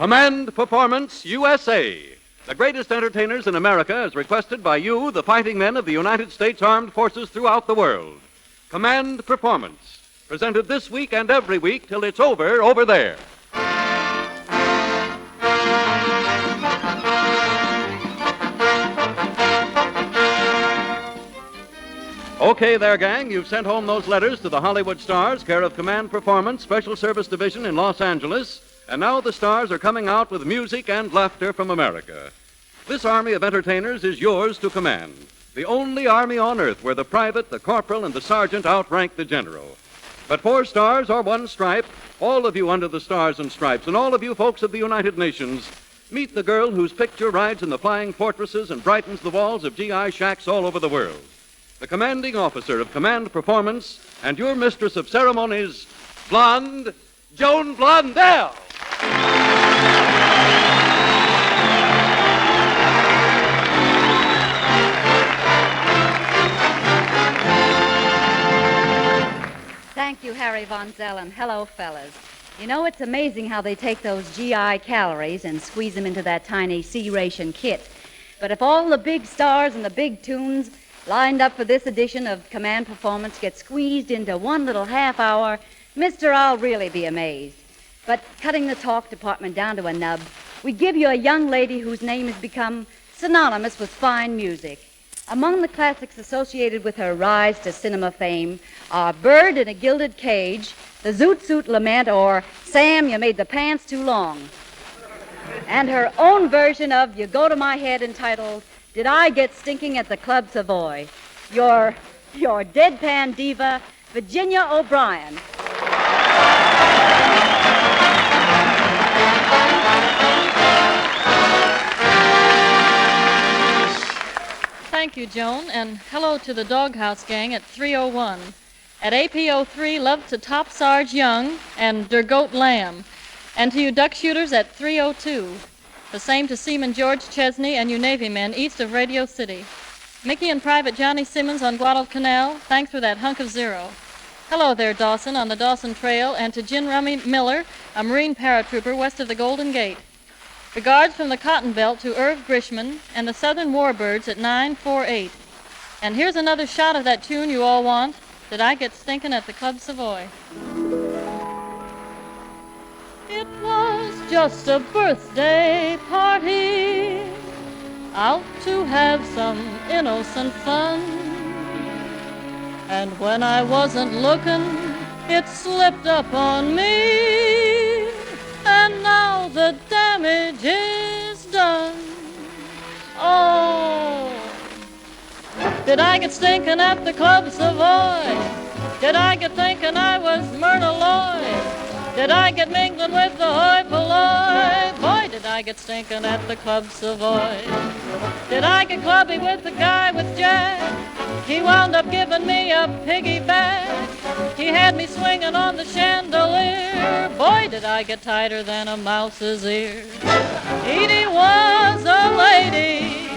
Command Performance USA. The greatest entertainers in America as requested by you, the fighting men of the United States Armed Forces throughout the world. Command Performance. Presented this week and every week till it's over there. Okay there, gang. You've sent home those letters to the Hollywood Stars, care of Command Performance, Special Service Division in Los Angeles. And now the stars are coming out with music and laughter from America. This army of entertainers is yours to command. The only army on earth where the private, the corporal, and the sergeant outrank the general. But 4 stars or 1 stripe, all of you under the stars and stripes, and all of you folks of the United Nations, meet the girl whose picture rides in the flying fortresses and brightens the walls of GI shacks all over the world. The commanding officer of Command Performance and your mistress of ceremonies, blonde Joan Blondell. Thank you, Harry Von Zellen. Hello, fellas. You know, it's amazing how they take those GI calories and squeeze them into that tiny C-ration kit. But if all the big stars and the big tunes lined up for this edition of Command Performance get squeezed into one little half hour, mister, I'll really be amazed. But cutting the talk department down to a nub, we give you a young lady whose name has become synonymous with fine music. Among the classics associated with her rise to cinema fame are Bird in a Gilded Cage, The Zoot Suit Lament, or Sam, You Made the Pants Too Long. And her own version of You Go to My Head entitled Did I Get Stinking at the Club Savoy? Your deadpan diva, Virginia O'Brien. Thank you, Joan, and hello to the Doghouse Gang at 301. At APO3, love to Top Sarge Young and Der Goat Lamb. And to you duck shooters at 302. The same to Seaman George Chesney and you Navy men east of Radio City. Mickey and Private Johnny Simmons on Guadalcanal, thanks for that hunk of zero. Hello there, Dawson, on the Dawson Trail, and to Gin Rummy Miller, a Marine paratrooper west of the Golden Gate. Regards from the Cotton Belt to Irv Grishman and the Southern Warbirds at 948. And here's another shot of that tune you all want, Did I Get Stinkin' at the Club Savoy? It was just a birthday party, out to have some innocent fun. And when I wasn't looking, it slipped up on me, and now the damage is done. Oh, did I get stinking at the Club Savoy? Did I get thinking I was Myrna Loy? Did I get mingling with the hoi polloi? Boy, did I get stinking at the Club Savoy. Did I get clubby with the guy with Jack? He wound up giving me a piggyback. He had me swinging on the chandelier. Boy, did I get tighter than a mouse's ear. Edie was a lady.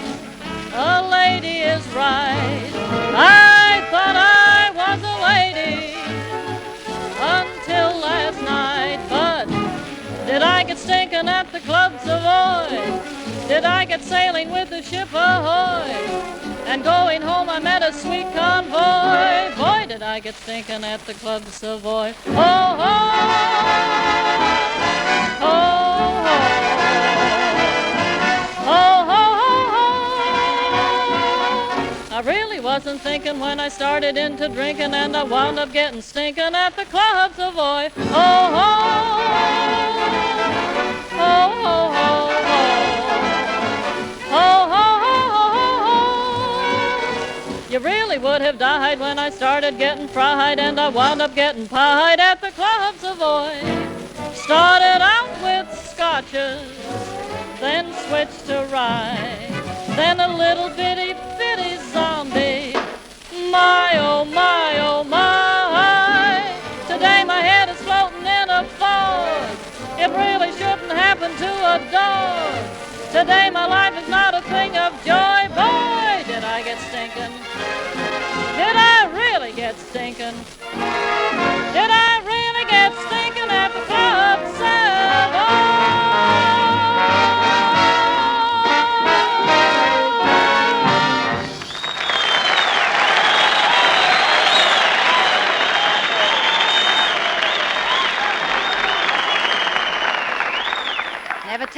A lady is right. I thought I was a lady until last night. But did I get stinking at the Club Savoy? Did I get sailing with the ship ahoy? And going home I met a sweet convoy. Boy, did I get stinking at the Club Savoy. Oh, oh, oh, oh, oh, oh, oh. I really wasn't thinking when I started into drinking, and I wound up getting stinking at the Club Savoy. Oh, oh, oh, oh, oh, oh, oh, oh. You really would have died when I started getting fried, and I wound up getting pied at the Club Savoy. Started out with scotches, then switched to rye, then a little bitty zombie. My, oh, my, oh, my. Today my head is floating in a fog. It really shouldn't happen to a dog. Today my life is not a thing of joy. Boy, did I get stinking. Did I really get stinking? Did I really get stinking at the Club Savoy?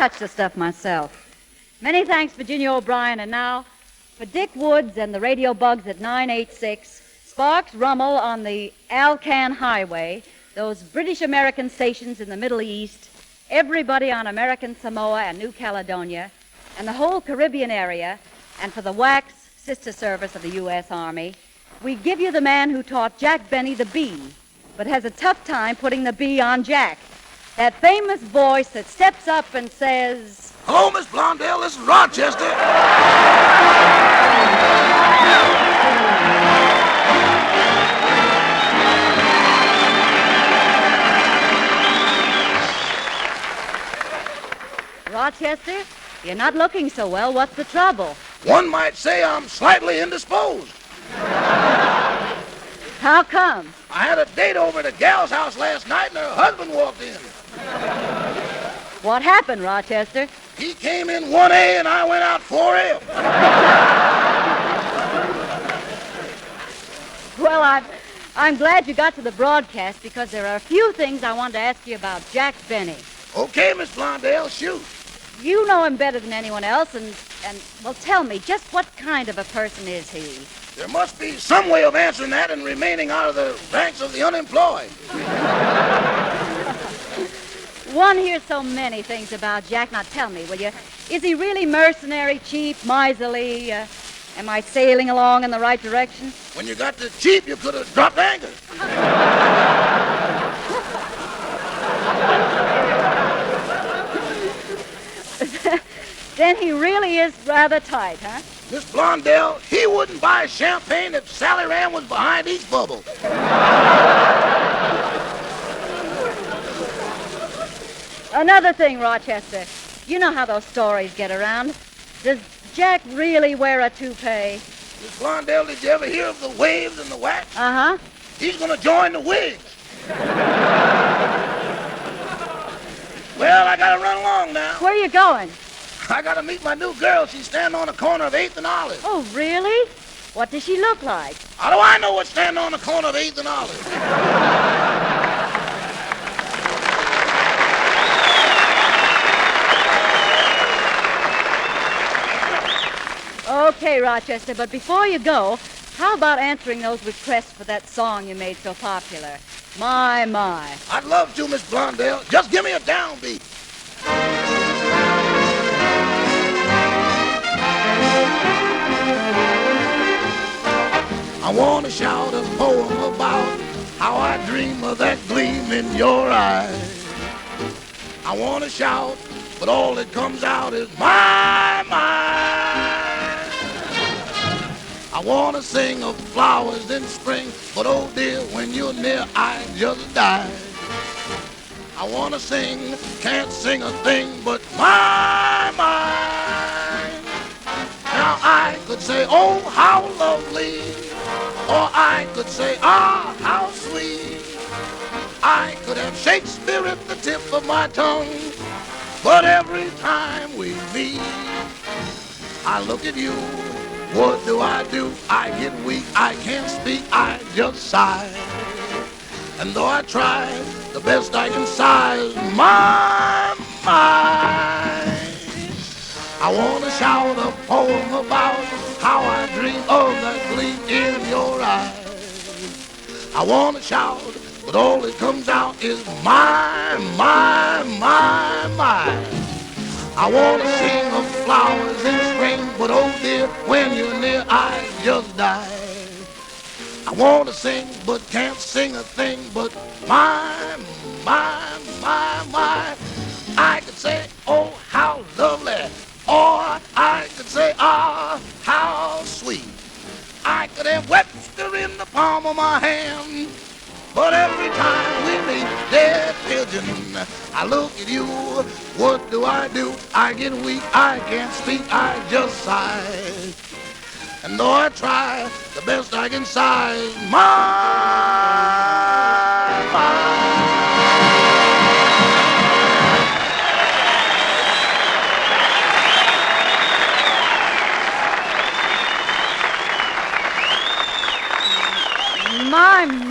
touch the stuff myself. Many thanks, Virginia O'Brien. And now, for Dick Woods and the Radio Bugs at 986, Sparks Rummel on the Alcan Highway, those British-American stations in the Middle East, everybody on American Samoa and New Caledonia, and the whole Caribbean area, and for the WACS sister service of the U.S. Army, we give you the man who taught Jack Benny the bee, but has a tough time putting the bee on Jack. That famous voice that steps up and says, "Hello, Miss Blondell. This is Rochester." Rochester, you're not looking so well. What's the trouble? One might say I'm slightly indisposed. How come? I had a date over at a gal's house last night, and her husband walked in. What happened, Rochester? He came in 1A, and I went out 4F. Well, I'm glad you got to the broadcast because there are a few things I wanted to ask you about Jack Benny. Okay, Miss Blondell, shoot. You know him better than anyone else, and well, tell me, just what kind of a person is he? There must be some way of answering that and remaining out of the ranks of the unemployed. One hears so many things about Jack. Now tell me, will you? Is he really mercenary, cheap, miserly? Am I sailing along in the right direction? When you got the cheap, you could have dropped anchor. Then he really is rather tight, huh? Miss Blondell, he wouldn't buy champagne if Sally Rand was behind each bubble. Another thing, Rochester. You know how those stories get around. Does Jack really wear a toupee? Miss Blondell, did you ever hear of the waves and the wax? Uh-huh. He's going to join the wigs. Well, I got to run along now. Where are you going? I got to meet my new girl. She's standing on the corner of 8th and Olive. Oh, really? What does she look like? How do I know what's standing on the corner of 8th and Olive? Okay, Rochester, but before you go, how about answering those requests for that song you made so popular? My, my. I'd love to, Miss Blondell. Just give me a downbeat. I want to shout a poem about how I dream of that gleam in your eyes. I want to shout, but all that comes out is my. I want to sing of flowers in spring, but oh dear, when you're near, I just die. I want to sing, can't sing a thing but my. Now I could say, oh, how lovely, or I could say, ah, how sweet. I could have Shakespeare at the tip of my tongue, but every time we meet, I look at you. What do? I get weak, I can't speak, I just sigh. And though I try, the best I can sigh is my. I want to shout a poem about how I dream of that gleam in your eyes. I want to shout, but all that comes out is my. I want to sing of flowers in spring, but oh dear, when you're near, I just die. I want to sing, but can't sing a thing but my. I could say, oh, how lovely, or I could say, ah, how sweet. I could have Webster in the palm of my hand, but every time we meet, dead pigeon, I look at you. What do? I get weak, I can't speak, I just sigh. And though I try, the best I can sigh is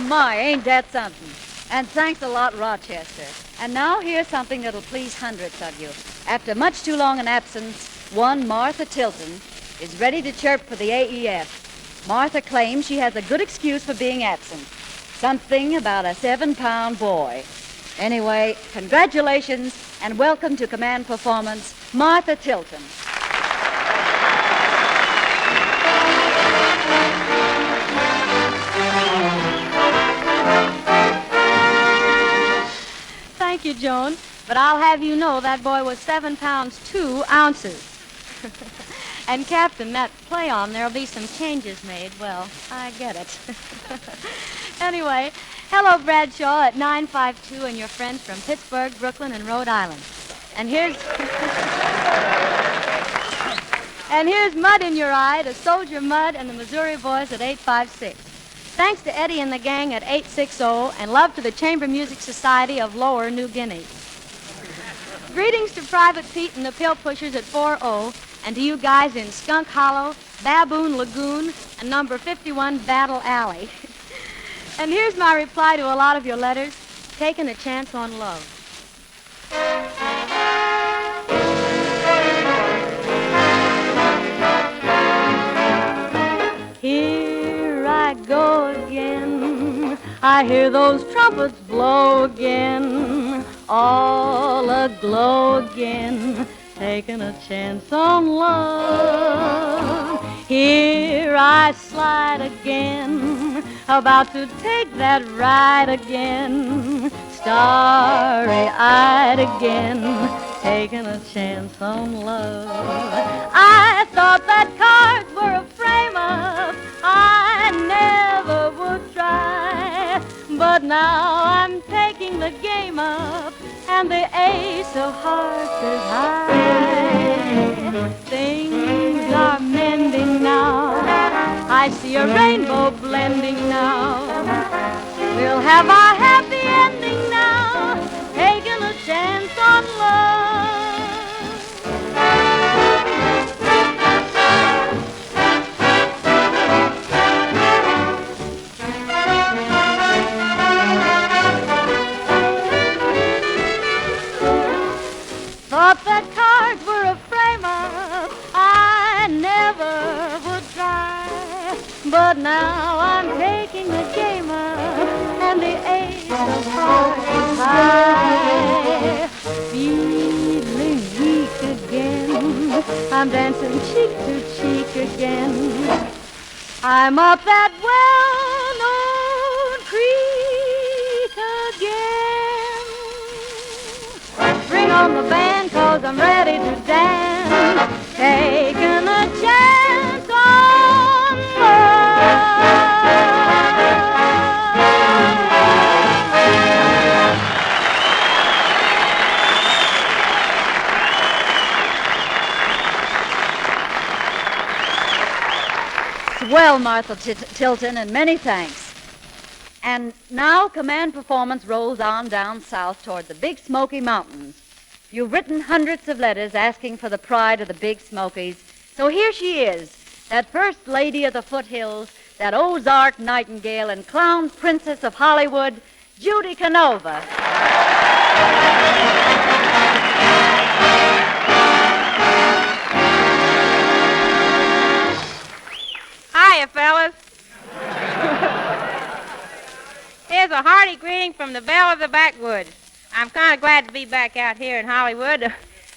My, ain't that something? And thanks a lot, Rochester. And now here's something that'll please hundreds of you. After much too long an absence, one Martha Tilton is ready to chirp for the AEF. Martha claims she has a good excuse for being absent. Something about a 7-pound boy. Anyway, congratulations and welcome to Command Performance, Martha Tilton. Thank you, Joan. But I'll have you know that boy was 7 pounds 2 ounces. And, Captain, that play on there'll be some changes made. Well, I get it. Anyway, hello, Bradshaw at 952 and your friends from Pittsburgh, Brooklyn, and Rhode Island. And here's Mud in Your Eye to Soldier Mud and the Missouri Boys at 856. Thanks to Eddie and the gang at 860, and love to the Chamber Music Society of Lower New Guinea. Greetings to Private Pete and the Pill Pushers at 40, and to you guys in Skunk Hollow, Baboon Lagoon, and number 51 Battle Alley. And here's my reply to a lot of your letters, taking a chance on love. Here I go again, I hear those trumpets blow again, all aglow again, taking a chance on love. Here I slide again, about to take that ride again, starry-eyed again, taking a chance on love. I thought that cards were a frame-up, I never would try, but now I'm taking the game up, and the ace of hearts is high. Things are mending now, I see a rainbow blending now. We'll have our happy ending now, taking a chance on love. Thought that cards were a frame-up, I never would try, but now I'm taking the game up, and the ace of hearts is high. Feeling weak again, I'm dancing cheek to cheek again. I'm up that well-known creek again. Bring on the band, 'cause I'm ready to dance, taking a chance on love. Well, Martha Tilton, and many thanks. And now Command Performance rolls on down south toward the Big Smoky Mountains. You've written hundreds of letters asking for the pride of the Big Smokies. So here she is, that first lady of the foothills, that Ozark nightingale and clown princess of Hollywood, Judy Canova. Hiya, fellas. Here's a hearty greeting from the belle of the backwoods. I'm kind of glad to be back out here in Hollywood.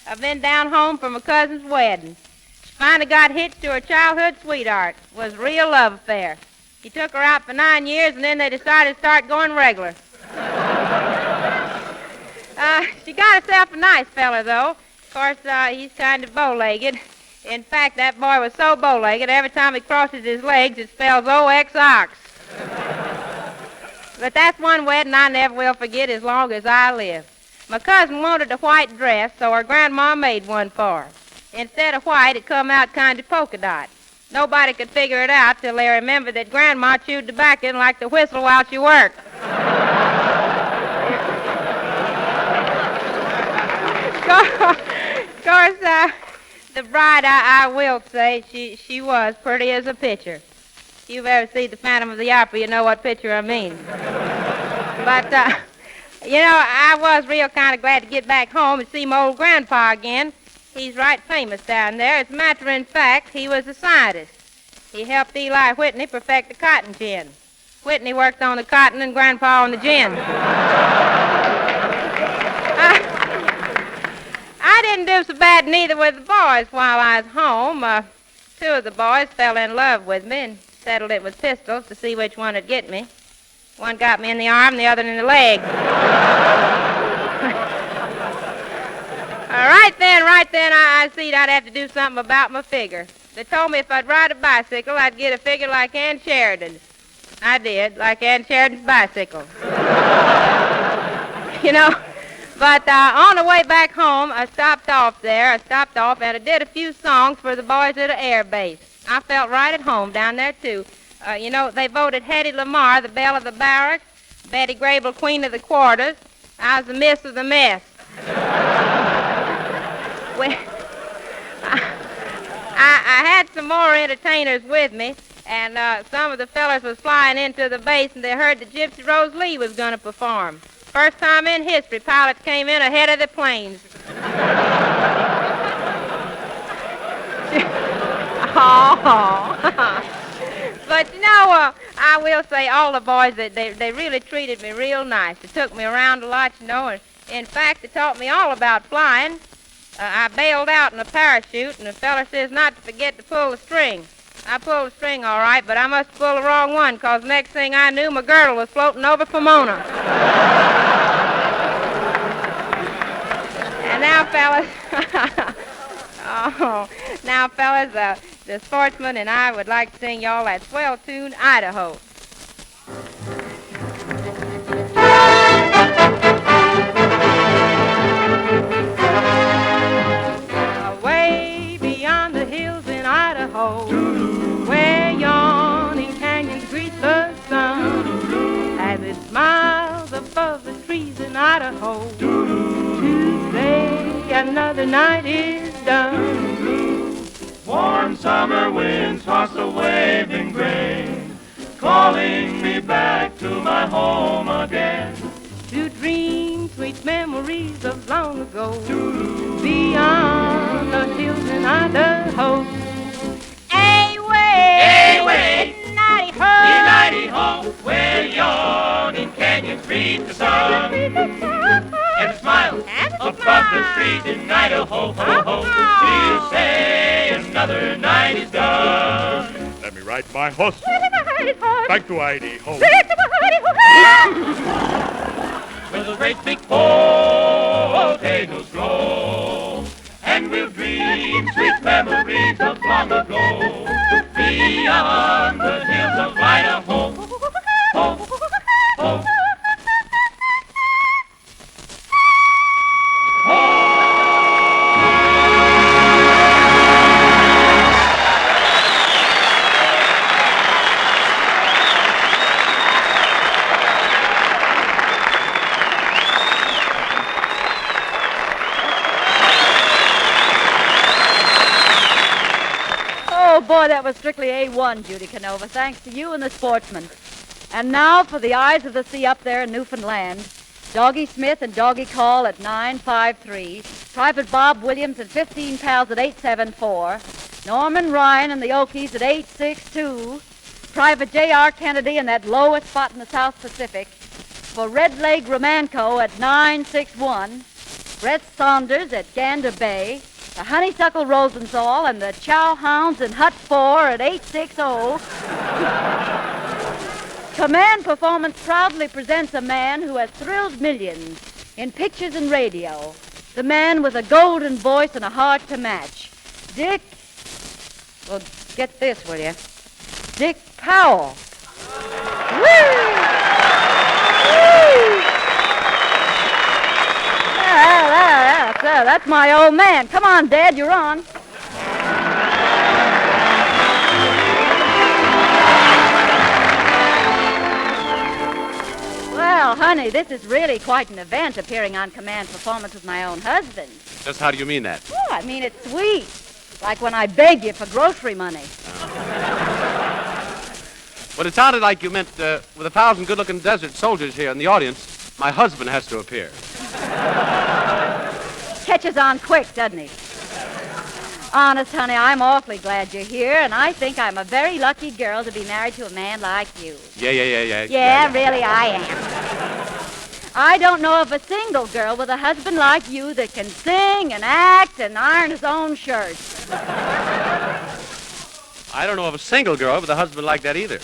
I've been down home for my cousin's wedding. She finally got hitched to her childhood sweetheart. It was a real love affair. He took her out for 9 years, and then they decided to start going regular. She got herself a nice fella, though. Of course, he's kind of bow-legged. In fact, that boy was so bow-legged, every time he crosses his legs, it spells O-X-Ox. But that's one wedding I never will forget as long as I live. My cousin wanted a white dress, so her grandma made one for her. Instead of white, it come out kind of polka dot. Nobody could figure it out till they remembered that Grandma chewed tobacco and liked to whistle while she worked. Of course, the bride, I will say, she was pretty as a picture. If you've ever seen the Phantom of the Opera, you know what picture I mean. But You know, I was real kind of glad to get back home and see my old grandpa again. He's right famous down there. As a matter of fact, he was a scientist. He helped Eli Whitney perfect the cotton gin. Whitney worked on the cotton and Grandpa on the gin. I didn't do so bad neither with the boys while I was home. Two of the boys fell in love with me and settled it with pistols to see which one would get me. One got me in the arm, the other in the leg. Right then, I seen I'd have to do something about my figure. They told me if I'd ride a bicycle, I'd get a figure like Ann Sheridan's. I did, like Ann Sheridan's bicycle. You know, but on the way back home, I stopped off and I did a few songs for the boys at the air base. I felt right at home down there, too. You know, they voted Hetty Lamar the belle of the barracks, Betty Grable queen of the quarters. I was the miss of the mess. I had some more entertainers with me, and some of the fellas was flying into the base, and they heard that Gypsy Rose Lee was going to perform. First time in history, pilots came in ahead of the planes. But, you know, I will say all the boys, they really treated me real nice. They took me around a lot, you know, and in fact, they taught me all about flying. I bailed out in a parachute, and the fella says not to forget to pull the string. I pulled the string all right, but I must have pulled the wrong one, because next thing I knew, my girdle was floating over Pomona. And now, fellas, the Sportsmen and I would like to sing y'all that swell tune, Idaho. Away beyond the hills in Idaho, where yawning canyons greet the sun, as it smiles above the trees in Idaho, to say another night is done. Warm summer winds toss the waving grain, calling me back to my home again. To dream sweet memories of long ago, beyond the hills in Idaho. Away, nighty-ho, where yawning canyons greet the sun, and a smile above the street in Idaho, we'll say another night is done. Let me ride my horse back to Idaho. Where the great big potatoes grow, and we'll dream sweet memories of long ago, beyond the hills of Idaho. Ho, ho. Oh, boy, that was strictly A1, Judy Canova, thanks to you and the Sportsmen. And now for the eyes of the sea up there in Newfoundland. Doggy Smith and Doggy Call at 953. Private Bob Williams and 15 pals at 874. Norman Ryan and the Okies at 862. Private J.R. Kennedy in that lowest spot in the South Pacific. For Red Leg Romanco at 961. Brett Saunders at Gander Bay. The Honeysuckle Rosenthal and the Chow Hounds in Hut 4 at 860. Command Performance proudly presents a man who has thrilled millions in pictures and radio. The man with a golden voice and a heart to match. Dick, well, get this, will you? Dick Powell. Woo! Woo! That's my old man. Come on, Dad, you're on. Well, honey, this is really quite an event, appearing on Command Performance with my own husband. Just how do you mean that? Oh, I mean it's sweet. Like when I beg you for grocery money. Well, it sounded like you meant with 1,000 good-looking desert soldiers here in the audience. My husband has to appear. Catches on quick, doesn't he? Honest, honey, I'm awfully glad you're here, and I think I'm a very lucky girl to be married to a man like you. Yeah. Yeah, really, I am. I don't know of a single girl with a husband like you that can sing and act and iron his own shirts. I don't know of a single girl with a husband like that either.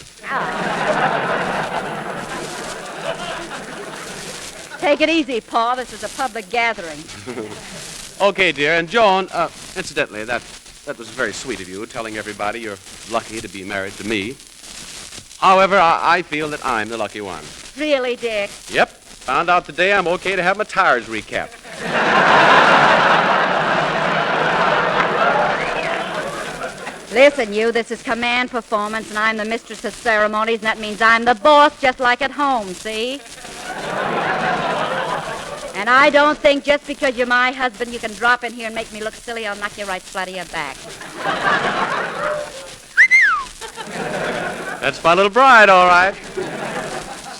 Take it easy, Paul. This is a public gathering. Okay, dear. And Joan, incidentally, that was very sweet of you, telling everybody you're lucky to be married to me. However, I feel that I'm the lucky one. Really, Dick? Yep. Found out today I'm okay to have my tires recapped. Listen, you, this is command performance, and I'm the mistress of ceremonies, and that means I'm the boss, just like at home, see? And I don't think just because you're my husband you can drop in here and make me look silly. I'll knock you right flat of your back. That's my little bride, all right.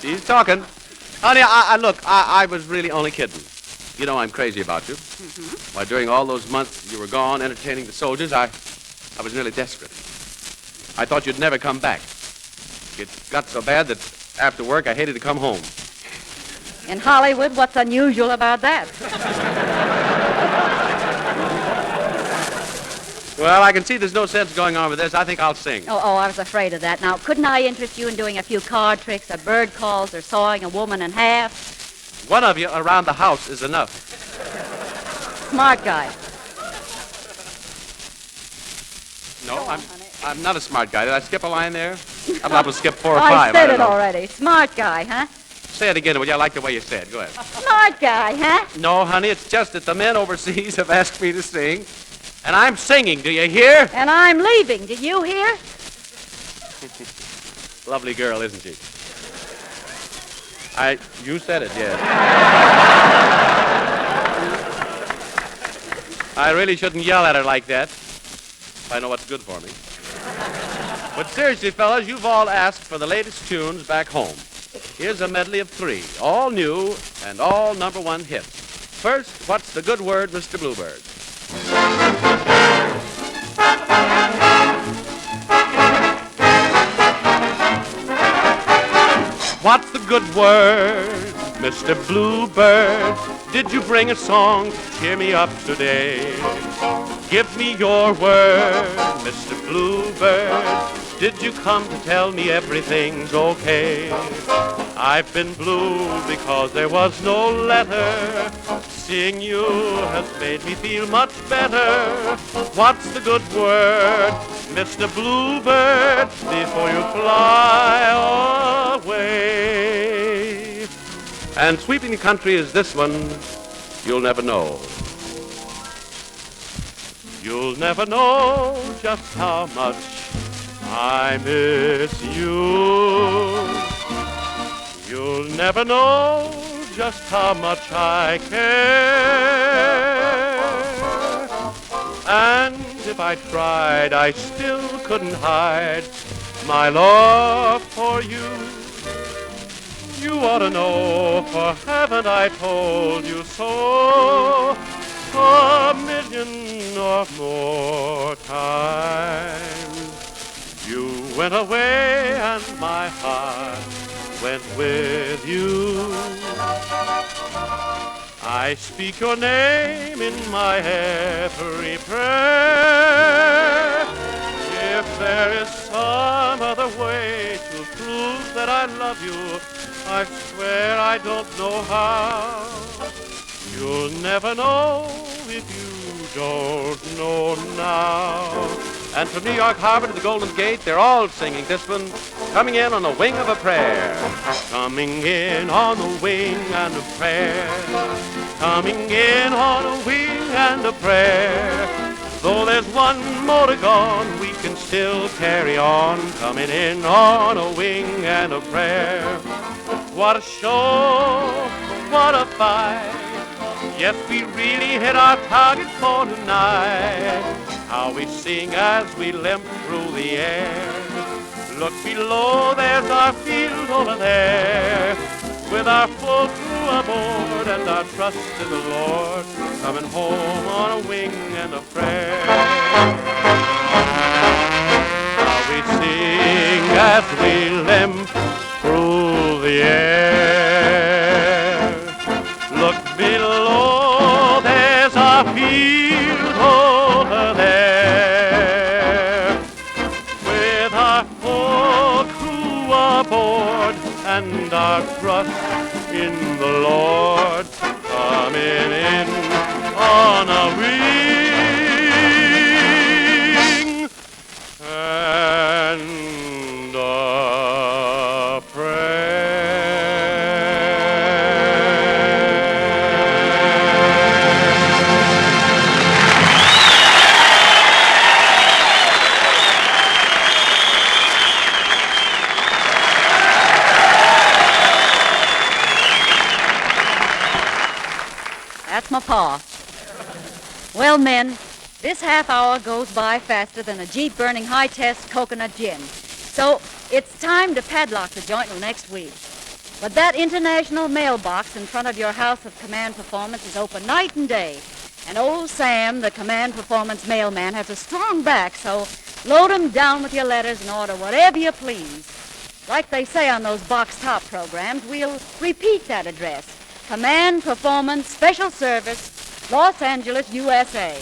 She's talking. Honey, I was really only kidding. You know I'm crazy about you. Mm-hmm. Why, during all those months you were gone entertaining the soldiers, I was nearly desperate. I thought you'd never come back. It got so bad that after work I hated to come home. In Hollywood, what's unusual about that? Well, I can see there's no sense going on with this. I think I'll sing. Oh, I was afraid of that. Now, couldn't I interest you in doing a few card tricks or bird calls or sawing a woman in half? One of you around the house is enough. Smart guy. No, on, I'm not a smart guy. Did I skip a line there? I'm liable to skip 4 or 5. I said don't it know. already. Smart guy, huh? Say it again, will you? I like the way you say it. Go ahead. Smart guy, huh? No, honey, it's just that the men overseas have asked me to sing, and I'm singing. Do you hear? And I'm leaving. Did you hear? Lovely girl, isn't she? You said it, yes. I really shouldn't yell at her like that. I know what's good for me. But seriously, fellas, you've all asked for the latest tunes back home. Here's a medley of 3, all new and all #1 hits. First, what's the good word, Mr. Bluebird? What's the good word, Mr. Bluebird? Did you bring a song to cheer me up today? Give me your word, Mr. Bluebird. Did you come to tell me everything's okay? I've been blue because there was no letter. Seeing you has made me feel much better. What's the good word, Mr. Bluebird, before you fly away? And sweeping the country is this one, You'll Never Know. You'll never know just how much I miss you. You'll never know just how much I care. And if I tried, I still couldn't hide my love for you. You ought to know, for haven't I told you so 1,000,000 or more times? You went away and my heart went with you. I speak your name in my every prayer. If there is some other way to prove that I love you, I swear I don't know how. You'll never know if you don't know now. And from New York Harbor to the Golden Gate, they're all singing this one, Coming In on the Wing of a Prayer. Coming in on the wing and a prayer. Coming in on a wing and a prayer. Though there's one motor gone, we can still carry on. Coming in on a wing and a prayer. What a show, what a fight. Yes, we really hit our target for tonight. How we sing as we limp through the air. Look below, there's our field over there. with our full crew aboard and our trust in the Lord, coming home on a wing and a prayer. Now we sing as we limp through the air. Look below, there's our field over there, with our full crew aboard and our trust in the Lord, coming in on a wing and a prayer. That's my pa. Well, men, this half hour goes by faster than a Jeep burning high-test coconut gin. So it's time to padlock the joint till next week. But that international mailbox in front of your House of Command Performance is open night and day. And old Sam, the Command Performance mailman, has a strong back, so load 'em down with your letters and order whatever you please. Like they say on those box top programs, we'll repeat that address. Command Performance Special Service, Los Angeles, USA.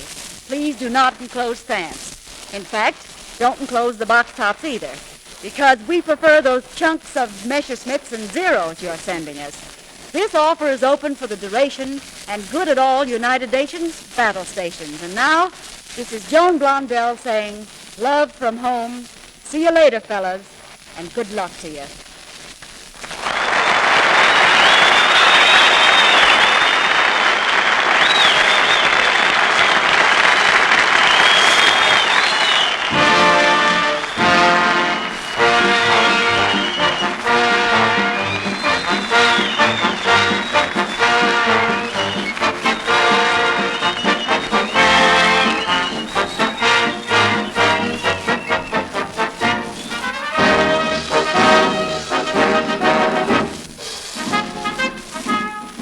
Please do not enclose stamps. In fact, don't enclose the box tops either, because we prefer those chunks of Messerschmitts and zeros you're sending us. This offer is open for the duration and good at all United Nations battle stations. And now, this is Joan Blondell saying, love from home. See you later, fellas, and good luck to you.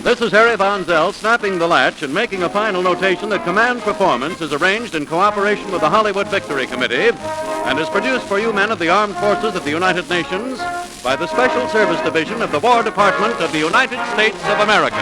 This is Harry Von Zell snapping the latch and making a final notation that Command Performance is arranged in cooperation with the Hollywood Victory Committee and is produced for you men of the Armed Forces of the United Nations by the Special Service Division of the War Department of the United States of America.